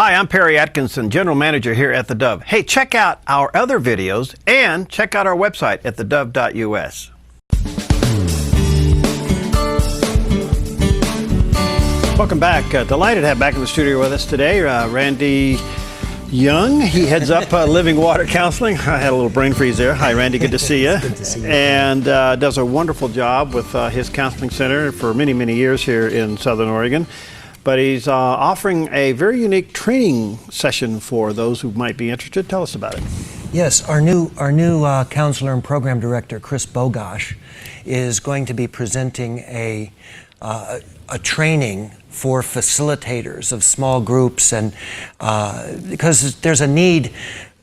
Hi, I'm Perry Atkinson, General Manager here at theDove. Hey, check out our other videos and check out our website at thedove.us. Welcome back. Delighted to have back in the studio with us today Randy Young. He heads up Living Water Counseling. I had a little brain freeze there. Hi, Randy. Good to see you. Good to see you. And does a wonderful job with his counseling center for many, many years here in Southern Oregon. But he's offering a very unique training session for those who might be interested. Tell us about it. Yes, our new counselor and program director, Chris Bogosh, is going to be presenting a training for facilitators of small groups, and because there's a need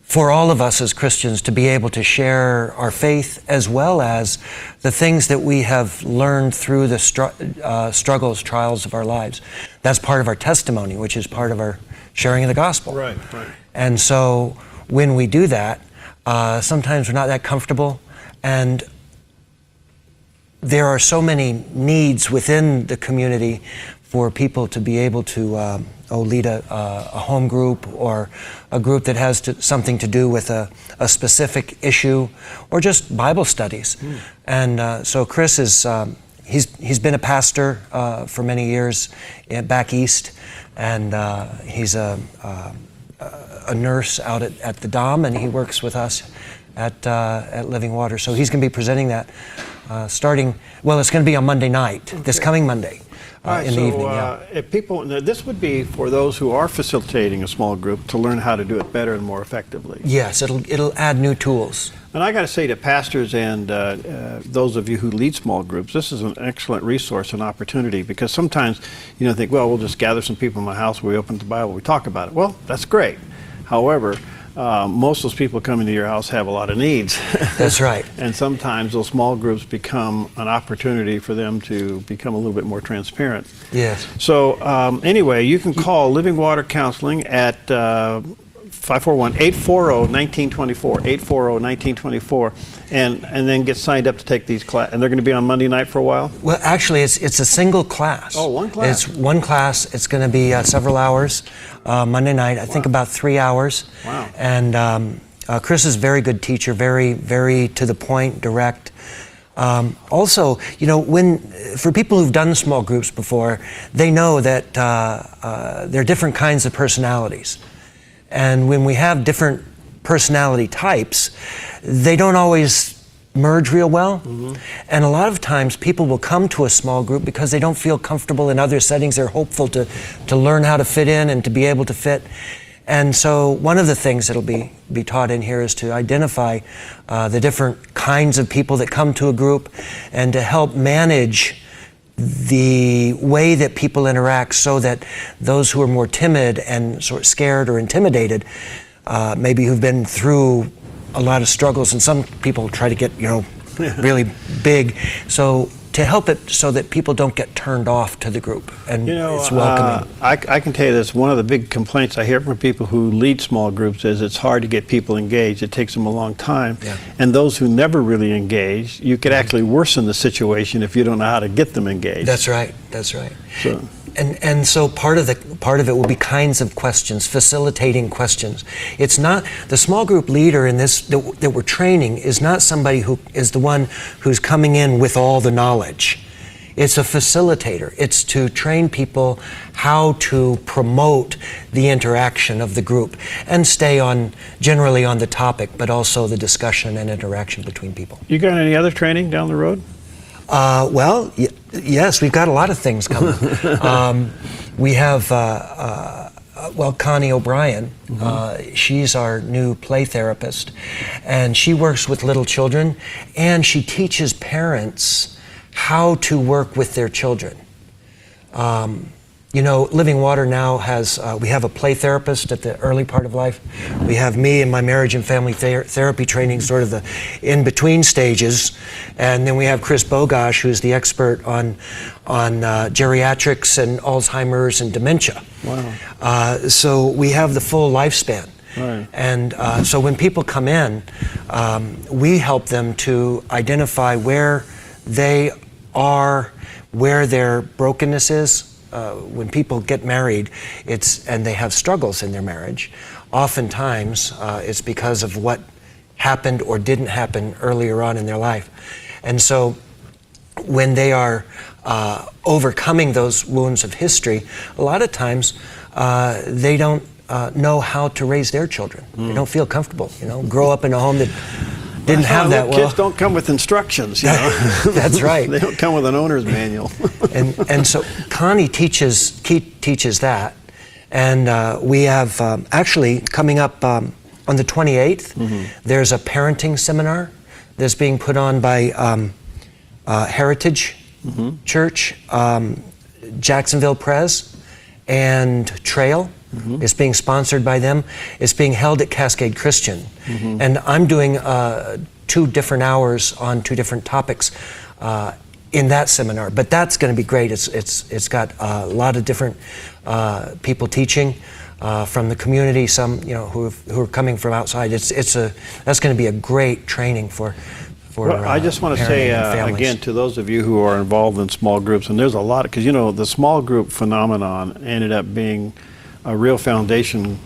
for all of us as Christians to be able to share our faith as well as the things that we have learned through the struggles, trials of our lives. That's part of our testimony, which is part of our sharing of the gospel. Right, right. And so when we do that, sometimes we're not that comfortable, and there are so many needs within the community for people to be able to lead a home group or a group that has something to do with a specific issue, or just Bible studies. And so Chris is he's been a pastor for many years back east, and he's a nurse out at the Dom, and he works with us at Living Water. So he's going to be presenting that starting. Well, it's going to be on Monday night, this coming Monday. In the evening, yeah. If people, this would be for those who are facilitating a small group to learn how to do it better and more effectively. Yes, it'll add new tools. And I got to say to pastors and those of you who lead small groups, this is an excellent resource and opportunity, because sometimes you think, well, we'll just gather some people in my house, we open the Bible, we talk about it. Well, that's great. However, most of those people coming to your house have a lot of needs. That's right. And sometimes those small groups become an opportunity for them to become a little bit more transparent. Yes. So anyway, you can call Living Water Counseling at 541-840-1924, 840-1924, and then get signed up to take these classes. And they're going to be on Monday night for a while? Well, actually, it's a single class. Oh, one class? It's one class. It's going to be several hours Monday night. I think about 3 hours. Wow. And Chris is a very good teacher, very, very to the point, direct. Also, for people who've done small groups before, they know that there are different kinds of personalities. And when we have different personality types, they don't always merge real well. Mm-hmm. And a lot of times people will come to a small group because they don't feel comfortable in other settings. They're hopeful to learn how to fit in and to be able to fit. And so one of the things that'll be taught in here is to identify the different kinds of people that come to a group, and to help manage the way that people interact, so that those who are more timid and sort of scared or intimidated, maybe who've been through a lot of struggles, and some people try to get really big, so to help it so that people don't get turned off to the group, and it's welcoming. I can tell you this, one of the big complaints I hear from people who lead small groups is it's hard to get people engaged. It takes them a long time. Yeah. And those who never really engage, you could actually worsen the situation if you don't know how to get them engaged. That's right. That's right. So. And so part of it will be kinds of questions, facilitating questions. It's not the small group leader in this that we're training is not somebody who is the one who's coming in with all the knowledge. It's a facilitator. It's to train people how to promote the interaction of the group and stay generally on the topic, but also the discussion and interaction between people. You got any other training down the road? Well, yes, we've got a lot of things coming. We have, Connie O'Brien. Mm-hmm. She's our new play therapist, and she works with little children, and she teaches parents how to work with their children. Living Water now has, we have a play therapist at the early part of life. We have me and my marriage and family therapy training, sort of the in-between stages. And then we have Chris Bogosh, who's the expert on geriatrics and Alzheimer's and dementia. Wow. So we have the full lifespan. Right. And so when people come in, we help them to identify where they are, where their brokenness is, when people get married, and they have struggles in their marriage, oftentimes it's because of what happened or didn't happen earlier on in their life. And so when they are overcoming those wounds of history, a lot of times they don't know how to raise their children. They don't feel comfortable, grow up in a home that didn't have that well. Kids don't come with instructions, That's right. They don't come with an owner's manual. and so Connie teaches that, and we have actually coming up on the 28th. There's a parenting seminar that's being put on by Heritage Church, Jacksonville Pres, and Trail. It's being sponsored by them. It's being held at Cascade Christian. And I'm doing 2 different hours on 2 different topics in that seminar. But that's going to be great. It's got a lot of different people teaching from the community, some who are coming from outside. That's going to be a great training for Well, I just want to say again to those of you who are involved in small groups, and there's a lot, because the small group phenomenon ended up being a real foundation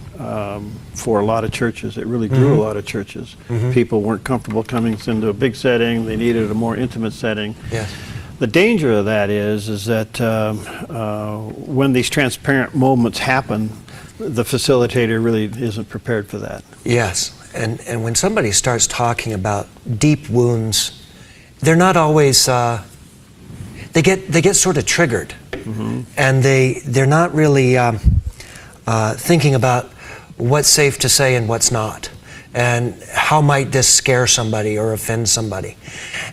for a lot of churches. It really grew a lot of churches. People weren't comfortable coming into a big setting. They needed a more intimate setting. Yes. The danger of that is that when these transparent moments happen, the facilitator really isn't prepared for that. Yes. And when somebody starts talking about deep wounds, they're not always, they get sort of triggered. And they're not really thinking about what's safe to say and what's not, and how might this scare somebody or offend somebody.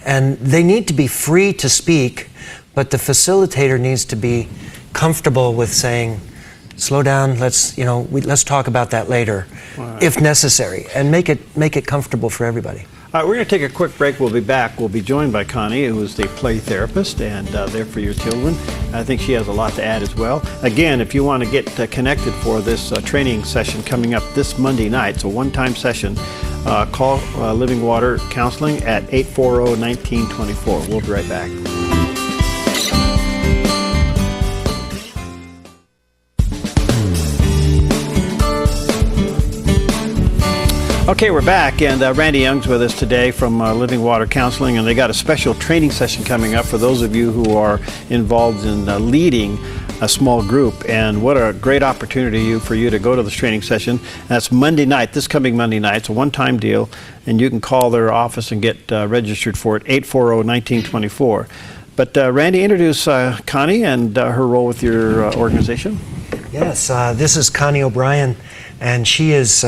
And they need to be free to speak, but the facilitator needs to be comfortable with saying, slow down, let's talk about that later, if necessary, and make it comfortable for everybody. All right, we're going to take a quick break. We'll be back. We'll be joined by Connie, who is the play therapist and there for your children. I think she has a lot to add as well. Again, if you want to get connected for this training session coming up this Monday night, it's a one-time session, call Living Water Counseling at 840-1924. We'll be right back. Okay, we're back, and Randy Young's with us today from Living Water Counseling, and they got a special training session coming up for those of you who are involved in leading a small group. And what a great opportunity for you to go to this training session. That's Monday night, this coming Monday night. It's a one-time deal, and you can call their office and get registered for it, 840-1924. But Randy, introduce Connie and her role with your organization. Yes, this is Connie O'Brien. And she has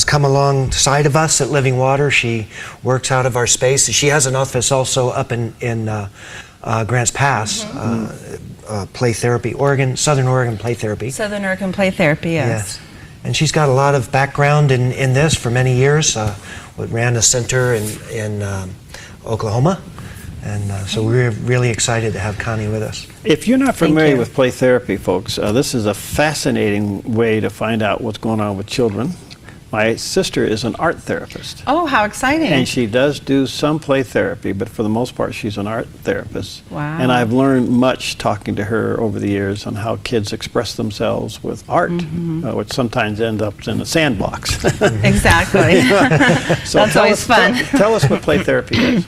come alongside of us at Living Water. She works out of our space. She has an office also up in Grants Pass, play therapy, Southern Oregon play therapy. Southern Oregon play therapy, yes. And she's got a lot of background in this for many years. Ran a center in Oklahoma. And so we're really excited to have Connie with us. If you're not familiar with play therapy, folks, this is a fascinating way to find out what's going on with children. My sister is an art therapist. Oh, how exciting. And she does do some play therapy, but for the most part, she's an art therapist. Wow. And I've learned much talking to her over the years on how kids express themselves with art, which sometimes ends up in a sandbox. Exactly. So that's always fun. Tell us what play therapy is.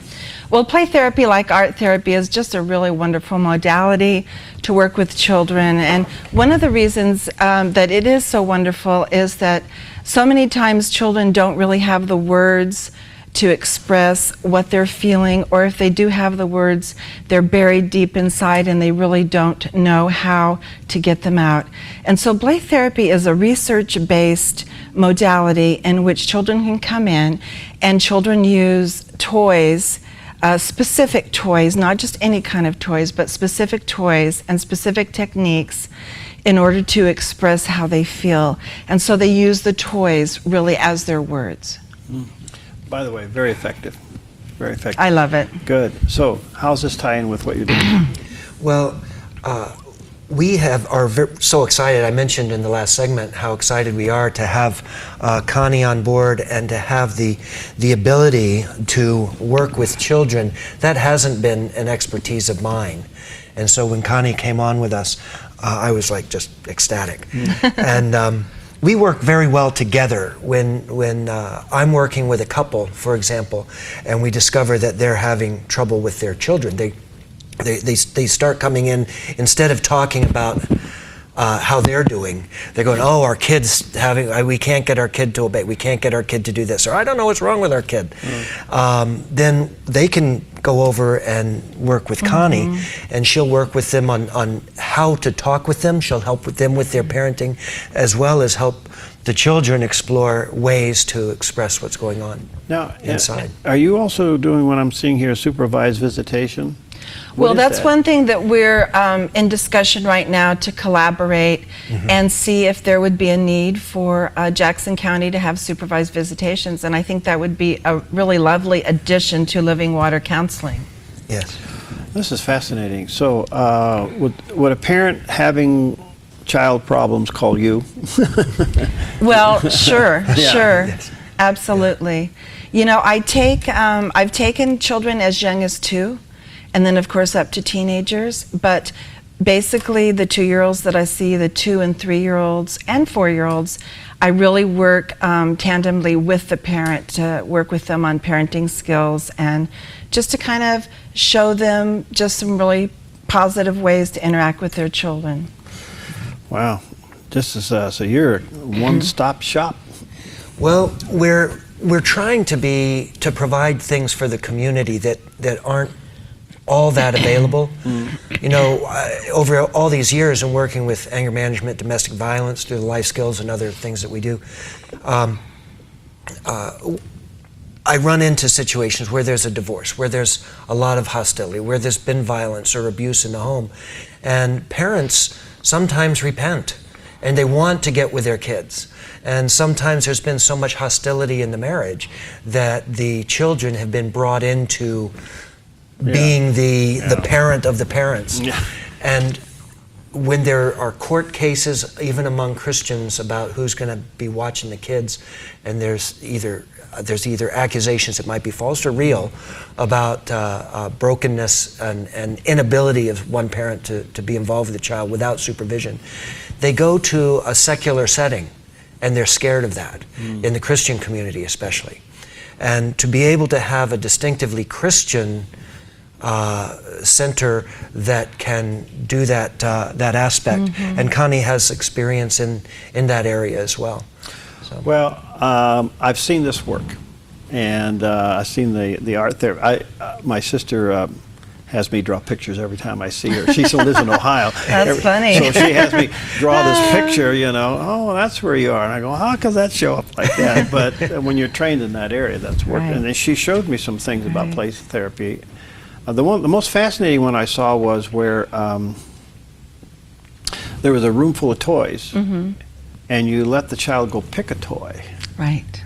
Well, play therapy, like art therapy, is just a really wonderful modality to work with children. And one of the reasons that it is so wonderful is that so many times children don't really have the words to express what they're feeling, or if they do have the words, they're buried deep inside and they really don't know how to get them out. And so play therapy is a research-based modality in which children can come in, and children use toys, specific toys, not just any kind of toys, but specific toys and specific techniques in order to express how they feel. And so they use the toys really as their words. By the way, very effective. Very effective. I love it. Good. So how's this tie in with what you're doing? Well, we are so excited. I mentioned in the last segment how excited we are to have Connie on board and to have the ability to work with children. That hasn't been an expertise of mine. And so when Connie came on with us, I was like just ecstatic. And we work very well together when I'm working with a couple, for example, and we discover that they're having trouble with their children. They start coming in, instead of talking about how they're doing, they're going, oh, our kid's having, we can't get our kid to obey, we can't get our kid to do this, or I don't know what's wrong with our kid. Then they can go over and work with Connie, and she'll work with them on how to talk with them. She'll help with them with their parenting, as well as help the children explore ways to express what's going on inside. Are you also doing what I'm seeing here, supervised visitation? Well, that's one thing that we're in discussion right now, to collaborate and see if there would be a need for Jackson County to have supervised visitations. And I think that would be a really lovely addition to living water counseling. Yes. This is fascinating. So would a parent having child problems call you? Well, sure, sure. Yes. Absolutely. You know, I've taken children as young as 2. And then, of course, up to teenagers. But basically, the 2-year-olds that I see, the 2- and 3-year-olds and 4-year-olds, I really work tandemly with the parent to work with them on parenting skills, and just to kind of show them just some really positive ways to interact with their children. Wow. This is, so you're a one-stop shop. Well, we're trying to provide things for the community that aren't all that available. You know, over all these years in working with anger management, domestic violence, through the life skills and other things that we do, I run into situations where there's a divorce, where there's a lot of hostility, where there's been violence or abuse in the home. And parents sometimes repent, and they want to get with their kids. And sometimes there's been so much hostility in the marriage that the children have been brought into being the parent of the parents. And when there are court cases, even among Christians, about who's going to be watching the kids, and there's either accusations that might be false or real about brokenness and inability of one parent to be involved with the child without supervision, they go to a secular setting, and they're scared of that, in the Christian community especially. And to be able to have a distinctively Christian center that can do that aspect, and Connie has experience in that area as well. So. Well, I've seen this work, and I've seen the art there. My sister has me draw pictures every time I see her. She still lives in Ohio. That's funny. So she has me draw this picture, you know, oh, that's where you are. And I go, how does that show up like that? But when you're trained in that area, that's work. Right. And then she showed me some things about play therapy. The most fascinating one I saw was where there was a room full of toys, and you let the child go pick a toy. Right,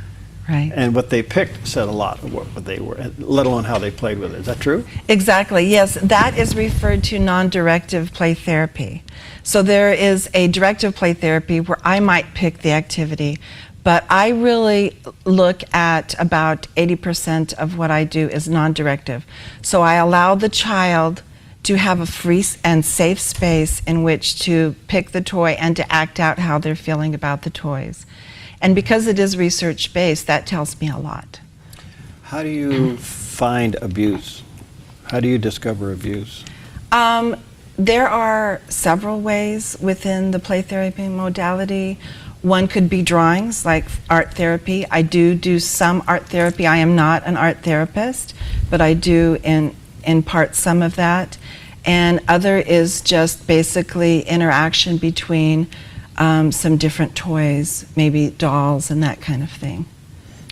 right. And what they picked said a lot of what they were, let alone how they played with it. Is that true? Exactly, yes. That is referred to non-directive play therapy. So there is a directive play therapy where I might pick the activity, but I really look at about 80% of what I do is non-directive. So I allow the child to have a free and safe space in which to pick the toy and to act out how they're feeling about the toys. And because it is research-based, that tells me a lot. How do you find abuse? How do you discover abuse? There are several ways within the play therapy modality. One could be drawings, like art therapy. I do some art therapy. I am not an art therapist, but I do in part some of that. And other is just basically interaction between some different toys, maybe dolls and that kind of thing.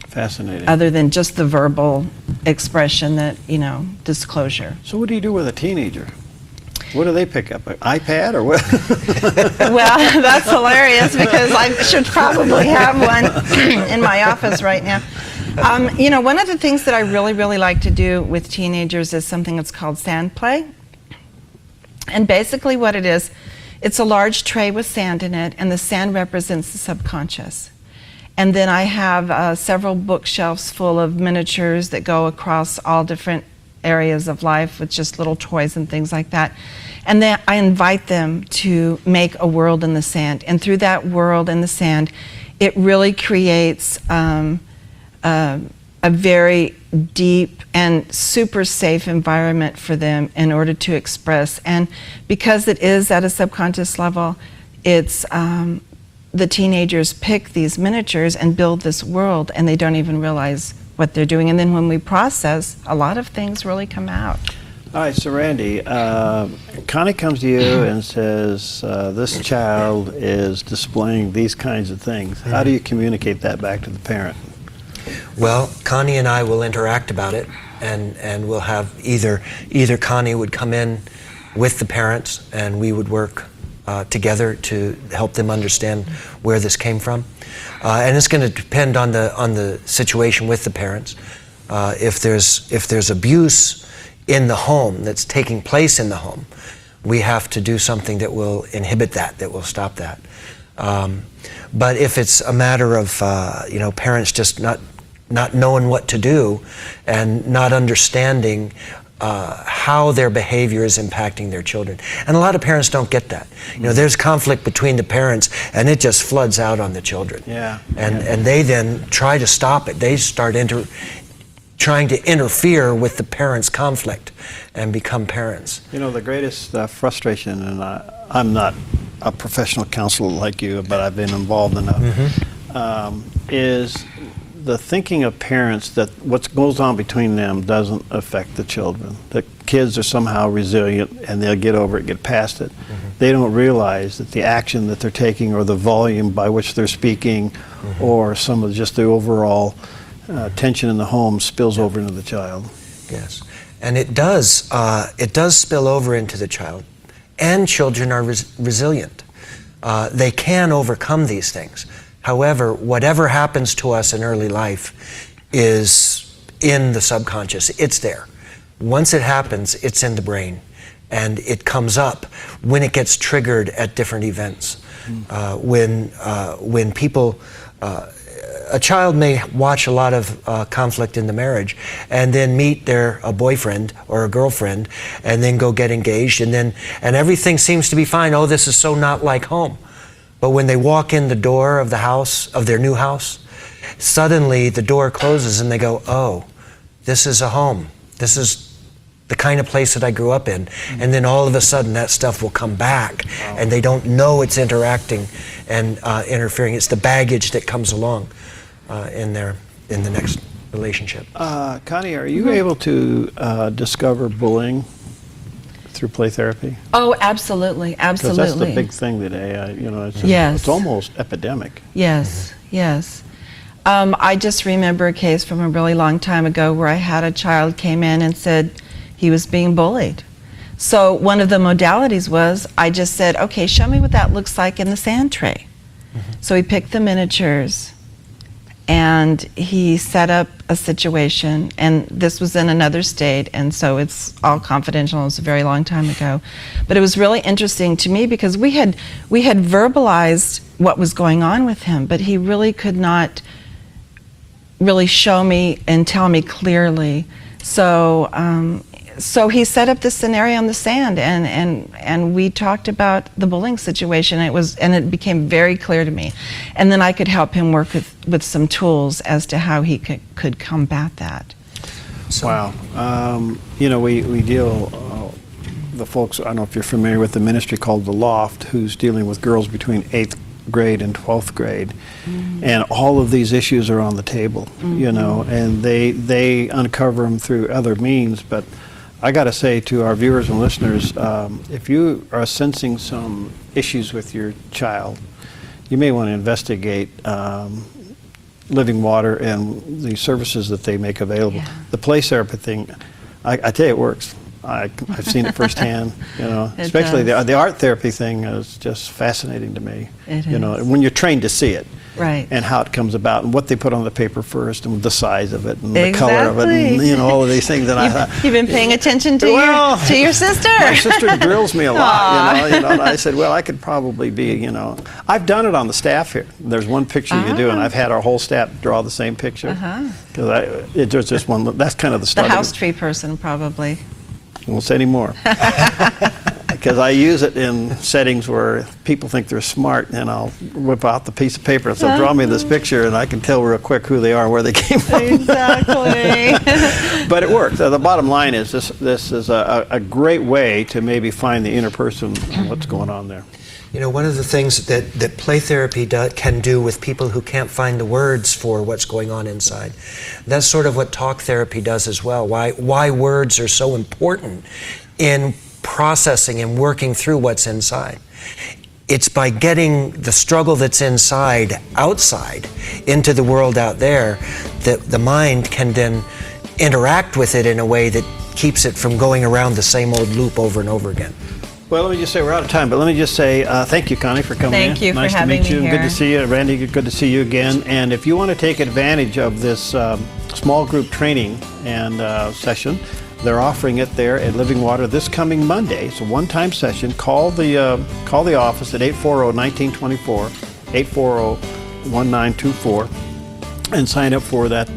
Fascinating. Other than just the verbal expression that, disclosure. So what do you do with a teenager? What do they pick up? An iPad or what? Well, that's hilarious because I should probably have one in my office right now. One of the things that I really, really like to do with teenagers is something that's called sand play. And basically what it is, it's a large tray with sand in it, and the sand represents the subconscious. And then I have several bookshelves full of miniatures that go across all different areas of life with just little toys and things like that. And then I invite them to make a world in the sand. And through that world in the sand, it really creates a very deep and super safe environment for them in order to express. And because it is at a subconscious level, it's the teenagers pick these miniatures and build this world, and they don't even realize what they're doing. And then when we process, a lot of things really come out. All right, so Randy, Connie comes to you and says, this child is displaying these kinds of things. How do you communicate that back to the parent? Well, Connie and I will interact about it, and we'll have either Connie would come in with the parents, and we would work together to help them understand where this came from. And it's going to depend on the situation with the parents. If there's abuse in the home that's taking place in the home, we have to do something that will inhibit that will stop that. But if it's a matter of parents just not knowing what to do and not understanding how their behavior is impacting their children. And a lot of parents don't get that. There's conflict between the parents, and it just floods out on the children. Yeah. And they then try to stop it. They start trying to interfere with the parents' conflict and become parents. The greatest frustration, and I'm not a professional counselor like you, but I've been involved enough, is the thinking of parents that what goes on between them doesn't affect the children. The kids are somehow resilient and they'll get over it, get past it. They don't realize that the action that they're taking, or the volume by which they're speaking, or some of just the overall tension in the home spills over into the child. Yes, and it does spill over into the child. And children are resilient. They can overcome these things. However, whatever happens to us in early life is in the subconscious. It's there. Once it happens, it's in the brain, and it comes up when it gets triggered at different events. When people, a child may watch a lot of conflict in the marriage, and then meet a boyfriend or a girlfriend, and then go get engaged, and everything seems to be fine. Oh, this is so not like home. But when they walk in the door of the house, of their new house, suddenly the door closes and they go, oh, this is a home. This is the kind of place that I grew up in. And then all of a sudden that stuff will come back, and they don't know it's interacting and interfering. It's the baggage that comes along in the next relationship. Connie, are you able to discover bullying through play therapy? Oh, absolutely, absolutely. Because that's the big thing today. Yes. It's almost epidemic. Yes, yes. I just remember a case from a really long time ago where I had a child came in and said he was being bullied. So one of the modalities was I just said, okay, show me what that looks like in the sand tray. So he picked the miniatures, and he set up a situation, and this was in another state, and so it's all confidential. It was a very long time ago. But it was really interesting to me because we had verbalized what was going on with him, but he really could not really show me and tell me clearly. So he set up this scenario on the sand, and we talked about the bullying situation. And it became very clear to me, and then I could help him work with some tools as to how he could combat that. Wow. We deal, the folks, I don't know if you're familiar with the ministry called The Loft, who's dealing with girls between 8th grade and 12th grade, and all of these issues are on the table, and they uncover them through other means. But I got to say to our viewers and listeners, if you are sensing some issues with your child, you may want to investigate Living Water and the services that they make available. Yeah. The play therapy thing, I tell you, it works. I've seen it firsthand. Especially the art therapy thing is just fascinating to me. It is. When you're trained to see it. Right. and how it comes about and what they put on the paper first and the size of it and the color of it and, you know, all of these things. And I thought, You've been paying attention to your sister. My sister drills me a lot, you know, and I said, well, I could probably be, you know, I've done it on the staff here. There's one picture you do, and I've had our whole staff draw the same picture. There's just one, that's kind of the start. The house tree person, probably. Won't say any more. Because I use it in settings where people think they're smart, and I'll whip out the piece of paper and say, draw me this picture, and I can tell real quick who they are and where they came from. Exactly. But it works. The bottom line is this is a great way to maybe find the inner person and what's going on there. You know, one of the things that play therapy can do with people who can't find the words for what's going on inside, that's sort of what talk therapy does as well. Why words are so important in processing and working through what's inside. It's by getting the struggle that's inside outside into the world out there that the mind can then interact with it in a way that keeps it from going around the same old loop over and over again. Well, let me just say we're out of time, but let me just say thank you, Connie, for coming in. Thank you for nice having to meet you. me Good here. to see you. Randy, good to see you again. And if you want to take advantage of this small group training and session, they're offering it there at Living Water this coming Monday. It's a one-time session. Call the office at 840-1924, 840-1924, and sign up for that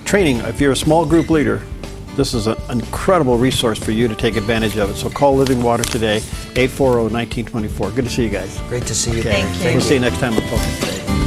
training. If you're a small group leader, this is an incredible resource for you to take advantage of it. So call Living Water today, 840-1924. Good to see you guys. Great to see you. Thank you. We'll see you next time on Focus Today.